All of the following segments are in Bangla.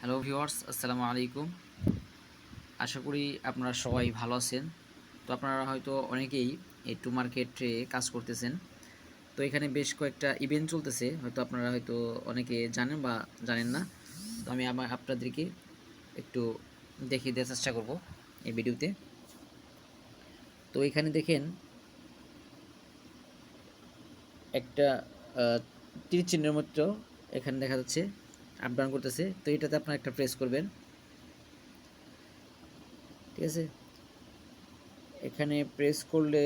হ্যালো ভিউয়ার্স, আসসালামু আলাইকুম। আশা করি আপনারা সবাই ভালো আছেন। তো আপনারা হয়তো অনেকেই এই টু মার্কেটে কাজ করতেছেন। তো এখানে বেশ কয়েকটা ইভেন্ট চলতেছে, হয়তো আপনারা হয়তো অনেকে জানেন বা জানেন না। তো আমি আপনাদেরকে একটু দেখিয়ে দেওয়ার চেষ্টা করব এই ভিডিওতে। তো এখানে দেখেন একটা তীর চিহ্নের মতো এখানে দেখা যাচ্ছে আপ ডাউন করতেছে। তো এটাতে আপনারা একটা প্রেস করবেন, ঠিক আছে। এখানে প্রেস করলে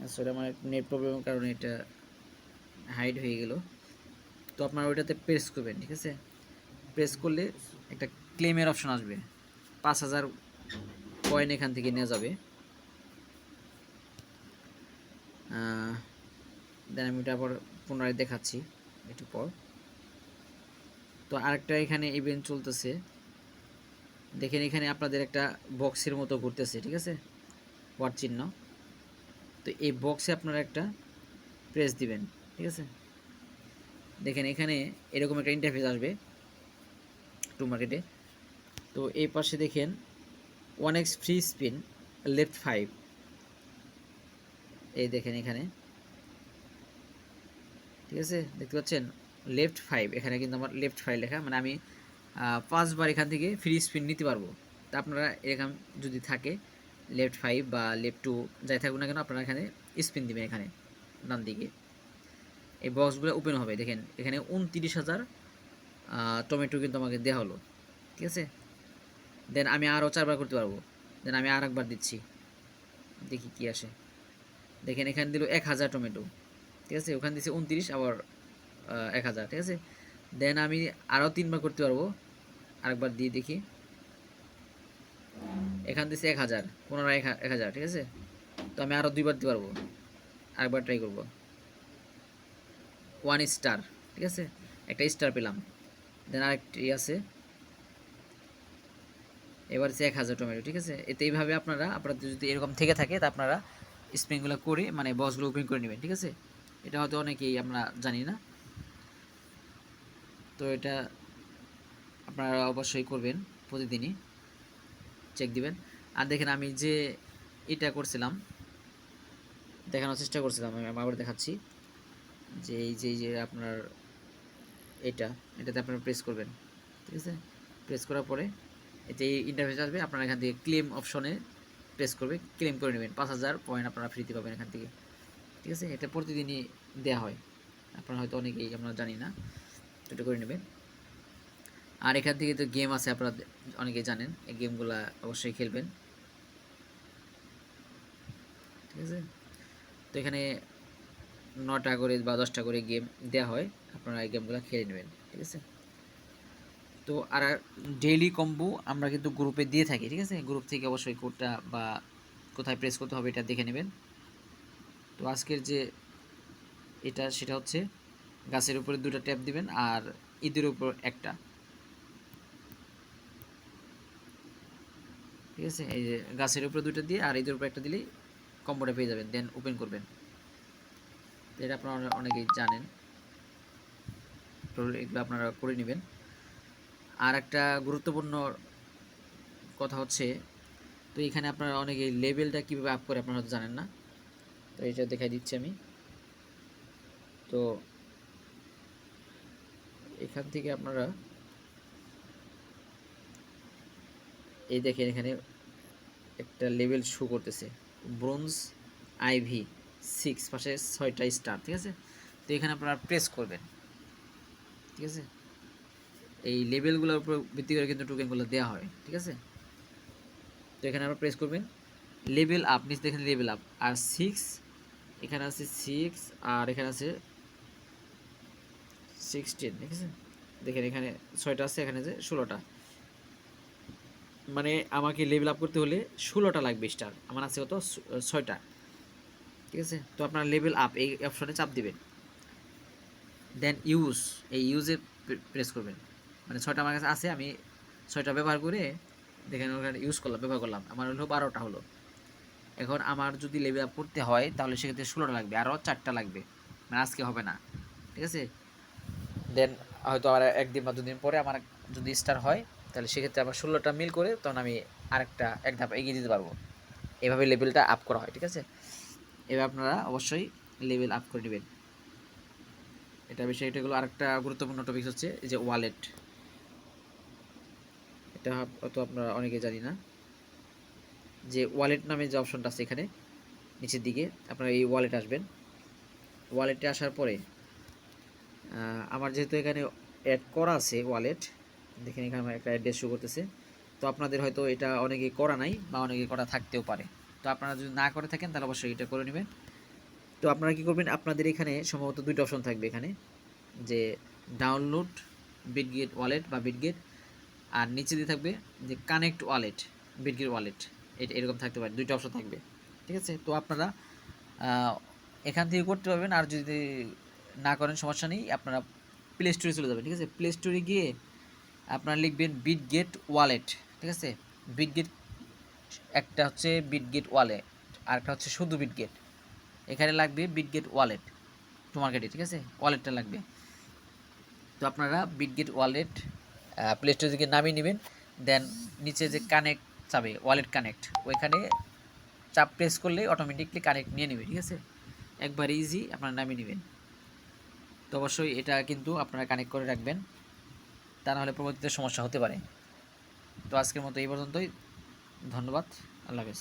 আসলে আমার নেট প্রবলেমের কারণে এটা হাইড হয়ে গেল। তো আপনারা ওইটাতে প্রেস করবেন, ঠিক আছে। প্রেস করলে একটা ক্লেমের অপশন আসবে, 5,000 কয়েন এখান থেকে নেওয়া যাবে। দেন আমি ওটা আবার পুনরায় দেখাচ্ছি একটু পর। তো আরেকটা এখানে ইভেন্ট চলতেছে, দেখেন এখানে আপনাদের একটা বক্সের মতো ঘুরতেছে, ঠিক আছে, ওয়াট চিহ্ন। তো এই বক্সে আপনারা একটা প্রেস দিবেন, ঠিক আছে। দেখেন এখানে এরকম একটা ইন্টারফেস আসবে টু মার্কেটে। তো এই পাশে দেখেন 1x ফ্রি স্পিন লেফট 5, এই দেখেন এখানে, ঠিক আছে, দেখতে পাচ্ছেন লেফট 5। এখানে কিন্তু আমার লেফট 5 লেখা, মানে আমি 5 বার এখান থেকে ফ্রি স্পিন নিতে পারবো। তা আপনারা এরকম যদি থাকে লেফট 5 বা লেফট 2 যাই থাকুক না কেন, আপনারা এখানে স্পিন দিবেন। এখানে ডান দিকে এই বক্সগুলো ওপেন হবে, দেখেন এখানে 29,000 টমেটো কিন্তু আমাকে দেওয়া হলো, ঠিক আছে। দেন আমি আরও 4 বার করতে পারবো। দেন আমি আর একবার দিচ্ছি, দেখি কি আসে। দেখেন এখানে দিল 1,000 টমেটো, ঠিক আছে। ওখানে দিচ্ছে 29, আবার 1,000, ঠিক আছে। দেন আমি আরও 3 বার করতে পারবো, আরেকবার দিয়ে দেখি। এখান দিচ্ছে 1,000, পুনরায় 1,000, ঠিক আছে। তো আমি আরও 2 বার দিতে পারবো, আরেকবার ট্রাই করবো। 1 স্টার, ঠিক আছে, একটা স্টার পেলাম। দেন আরেকটি আছে, এবার হচ্ছে 1,000 টমেটো, ঠিক আছে। এতে এইভাবে আপনাদের যদি এরকম থেকে থাকে তা আপনারা স্পিনগুলো করে মানে বক্সগুলো ওপেন করে নেবেন, ঠিক আছে। এটা হয়তো অনেকেই আমরা জানি না, তো এটা আপনারা অবশ্যই করবেন, প্রতিদিনই চেক দিবেন। আর দেখেন আমি যে এটা করছিলাম, দেখানোর চেষ্টা করছিলাম, আমি আবার দেখাচ্ছি যে এই যে আপনার এটাতে আপনারা প্রেস করবেন, ঠিক আছে। প্রেস করার পরে এতে ইন্টারফেস আসবে, আপনারা এখান থেকে ক্লেম অপশনে প্রেস করবে, ক্লেম করে নেবেন। 5,000 পয়েন্ট আপনারা ফ্রিতে পাবেন এখান থেকে, ঠিক আছে। এটা প্রতিদিনই দেওয়া হয়, আপনারা হয়তো অনেকেই আমরা জানি না, এটা করে নেবেন। আর এখান থেকে তো গেম আছে, আপনারা অনেকেই জানেন, এই গেমগুলো অবশ্যই খেলবেন, ঠিক আছে। তো এখানে 9টা করে বা 10টা করে গেম দেওয়া হয়, আপনারা এই গেমগুলো খেলে নেবেন, ঠিক আছে। তো আর ডেইলি কম্বো আমরা কিন্তু গ্রুপে দিয়ে থাকি, ঠিক আছে। গ্রুপ থেকে অবশ্যই কোডটা বা কোথায় প্রেস করতে হবে এটা দেখে নেবেন। তো আজকের যে এটা সেটা হচ্ছে গাছের উপরে 2টা ট্যাপ দিবেন আর ঈদের উপর একটা, ঠিক আছে। এই যে গাছের উপরে 2টা দিয়ে আর ঈদের উপর একটা দিলেই কম্বোটা পেয়ে যাবেন, দেন ওপেন করবেন। তো এটা আপনারা অনেকেই জানেন, তো এগুলো আপনারা করে নেবেন। আর একটা গুরুত্বপূর্ণ কথা হচ্ছে, তো এখানে আপনারা অনেকে লেভেলটা কীভাবে আপ করে আপনারা হয়তো জানেন না, তো এটা দেখাই দিচ্ছি আমি। তো এখান থেকে আপনারা এই দেখেন এখানে একটা লেভেল শো করতেছে, ব্রোঞ্জ IV 6, পাশে 6টা স্টার, ঠিক আছে। তো এখানে আপনারা প্রেস করবেন, ঠিক আছে। এই লেভেলগুলোর উপর ভিত্তি করে কিন্তু টোকেনগুলো দেওয়া হয়, ঠিক আছে। তো এখানে আপনারা প্রেস করবেন, লেভেল আপ, নিচে দেখেন লেভেল আপ, আর 6 এখানে আছে 6, আর এখানে আছে 16, ঠিক আছে। দেখেন এখানে 6টা আছে, এখানে আছে 16টা, মানে আমাকে লেভেল আপ করতে হলে 16টা লাগবে স্টার, আমার আছে কত 6টা, ঠিক আছে। তো আপনার লেভেল আপ এই অপশনে চাপ দিবেন, দেন ইউজ, এই ইউজে প্রেস করবেন। মানে 6টা আমার কাছে আছে, আমি 6টা ব্যবহার করে দেখেন ওখানে ইউজ করলাম, ব্যবহার করলাম, আমার হলো 12টা হলো। এখন আমার যদি লেভেল আপ করতে হয় তাহলে সেক্ষেত্রে 16টা লাগবে, আরও 4টা লাগবে, মানে আজকে হবে না, ঠিক আছে। দেন হয়তো আর 1 দিন বা 2 দিন পরে আমার যদি স্টার হয় তাহলে সেক্ষেত্রে আবার 16টা মিল করে তখন আমি আরেকটা এক ধাপ এগিয়ে দিতে পারবো। এভাবে লেভেলটা আপ করা হয়, ঠিক আছে? এবার আপনারা অবশ্যই লেভেল আপ করে নেবেন। এটা বিষয় এটা হলো আরেকটা গুরুত্বপূর্ণ টপিক হচ্ছে যে ওয়ালেট। এটা হয়তো আপনারা অনেকে জানি না যে ওয়ালেট নামে যে অপশনটা আছে এখানে নিচের দিকে আপনারা এই ওয়ালেট আসবেন। ওয়ালেটে আসার পরে আমার যেহেতু এখানে অ্যাড করা আছে ওয়ালেট, দেখেন এখানে আমার একটা অ্যাড্রেস শো করতেছে। তো আপনাদের হয়তো এটা অনেকে করা নাই বা অনেকে করা থাকতেও পারে। তো আপনারা যদি না করে থাকেন তাহলে অবশ্যই এটা করে নেবেন। তো আপনারা কি করবেন, আপনাদের এখানে সম্ভবত দুইটা অপশন থাকবে এখানে, যে ডাউনলোড বিটগেট ওয়ালেট বা বিটগেট, আর নিচে দিয়ে থাকবে যে কানেক্ট ওয়ালেট বিটগেট ওয়ালেট। এটা এরকম থাকতে পারে, দুইটা অপশন থাকবে, ঠিক আছে? তো আপনারা এখান থেকে করতে পারবেন। আর যদি না করেন সমস্যা নেই, আপনারা প্লে স্টোরে চলে যাবেন, ঠিক আছে? প্লে স্টোরে গিয়ে আপনারা লিখবেন বিটগেট ওয়ালেট, ঠিক আছে? বিটগেট একটা হচ্ছে বিটগেট ওয়ালেট, আর একটা হচ্ছে শুধু বিটগেট। এখানে লাগবে বিটগেট ওয়ালেট টু মার্কেটে, ঠিক আছে? ওয়ালেটটা লাগবে। তো আপনারা বিটগেট ওয়ালেট প্লে স্টোর থেকে নামিয়ে নেবেন। দেন নিচে যে কানেক্ট চাবে ওয়ালেট কানেক্ট, ওইখানে চাপ প্রেস করলে অটোমেটিকলি কানেক্ট নিয়ে নেবে, ঠিক আছে? একবার ইজি আপনারা নামিয়ে নেবেন। তো অবশ্যই এটা কিন্তু আপনারা কানেক্ট করে রাখবেন, তা নাহলে পরবর্তীতে সমস্যা হতে পারে। তো আজকের মতো এই পর্যন্তই। ধন্যবাদ। আল্লাহ হাফেজ।